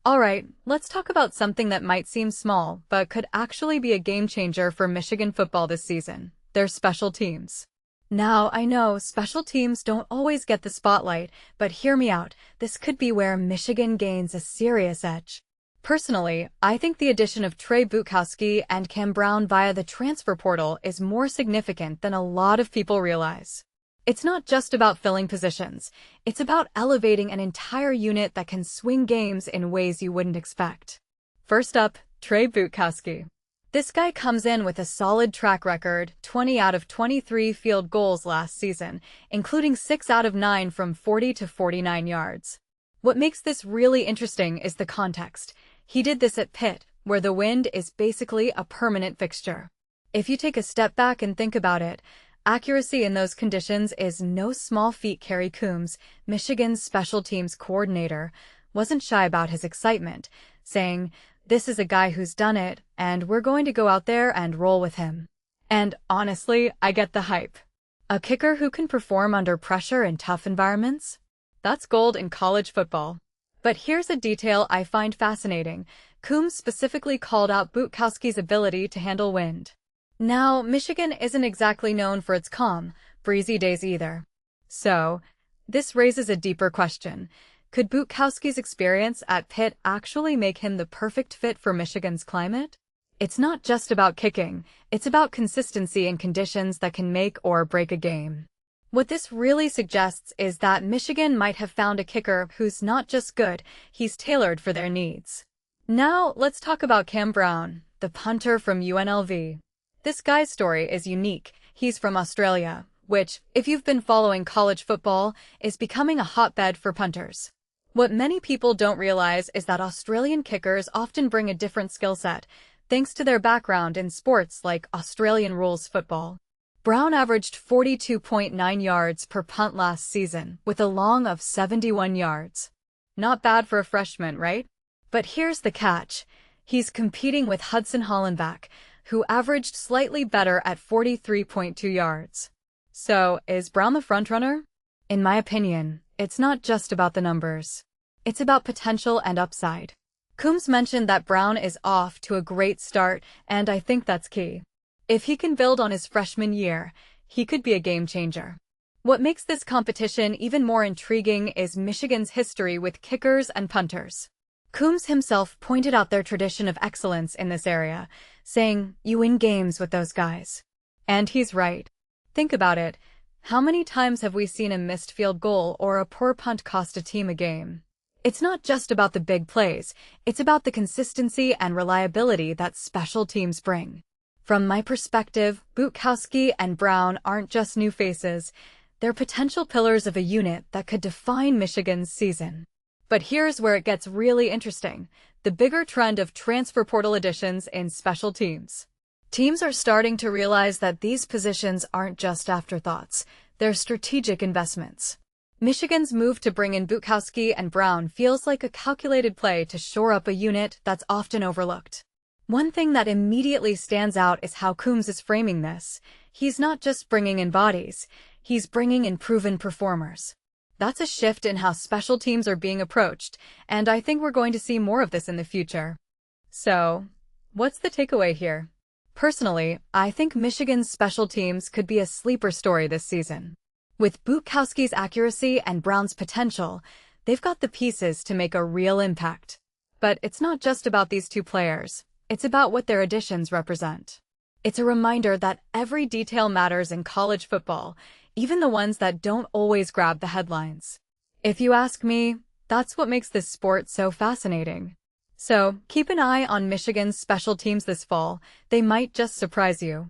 Alright, let's talk about something that might seem small, but could actually be a game changer for Michigan football this season: their special teams. Now, I know special teams don't always get the spotlight, but hear me out, this could be where Michigan gains a serious edge. Personally, I think the addition of Trey Butkowski and Cam Brown via the transfer portal is more significant than a lot of people realize. It's not just about filling positions, it's about elevating an entire unit that can swing games in ways you wouldn't expect. First up, Trey Butkowski. This guy comes in with a solid track record: 20 out of 23 field goals last season, including 6 out of 9 from 40 to 49 yards. What makes this really interesting is the context. He did this at Pitt, where the wind is basically a permanent fixture. If you take a step back and think about it, accuracy in those conditions is no small feat. Kerry Coombs, Michigan's special teams coordinator, wasn't shy about his excitement, saying, "This is a guy who's done it, and we're going to go out there and roll with him." And honestly, I get the hype. A kicker who can perform under pressure in tough environments? That's gold in college football. But here's a detail I find fascinating. Coombs specifically called out Butkowski's ability to handle wind. Now, Michigan isn't exactly known for its calm, breezy days either. So, this raises a deeper question. Could Butkowski's experience at Pitt actually make him the perfect fit for Michigan's climate? It's not just about kicking, it's about consistency in conditions that can make or break a game. What this really suggests is that Michigan might have found a kicker who's not just good, he's tailored for their needs. Now, let's talk about Cam Brown, the punter from UNLV. This guy's story is unique. He's from Australia, which, if you've been following college football, is becoming a hotbed for punters. What many people don't realize is that Australian kickers often bring a different skill set, thanks to their background in sports like Australian rules football. Brown averaged 42.9 yards per punt last season, with a long of 71 yards. Not bad for a freshman, right? But here's the catch. He's competing with Hudson Hollenbach, who averaged slightly better at 43.2 yards. So, is Brown the frontrunner? In my opinion, it's not just about the numbers. It's about potential and upside. Coombs mentioned that Brown is off to a great start, and I think that's key. If he can build on his freshman year, he could be a game changer. What makes this competition even more intriguing is Michigan's history with kickers and punters. Coombs himself pointed out their tradition of excellence in this area, saying, "You win games with those guys." And he's right. Think about it. How many times have we seen a missed field goal or a poor punt cost a team a game? It's not just about the big plays, it's about the consistency and reliability that special teams bring. From my perspective, Butkowski and Brown aren't just new faces, they're potential pillars of a unit that could define Michigan's season. But here's where it gets really interesting: the bigger trend of transfer portal additions in special teams. Teams are starting to realize that these positions aren't just afterthoughts, they're strategic investments. Michigan's move to bring in Butkowski and Brown feels like a calculated play to shore up a unit that's often overlooked. One thing that immediately stands out is how Coombs is framing this. He's not just bringing in bodies, he's bringing in proven performers. That's a shift in how special teams are being approached, and I think we're going to see more of this in the future. So, what's the takeaway here? Personally, I think Michigan's special teams could be a sleeper story this season. With Butkowski's accuracy and Brown's potential, they've got the pieces to make a real impact. But it's not just about these two players. It's about what their additions represent. It's a reminder that every detail matters in college football, even the ones that don't always grab the headlines. If you ask me, that's what makes this sport so fascinating. So, keep an eye on Michigan's special teams this fall. They might just surprise you.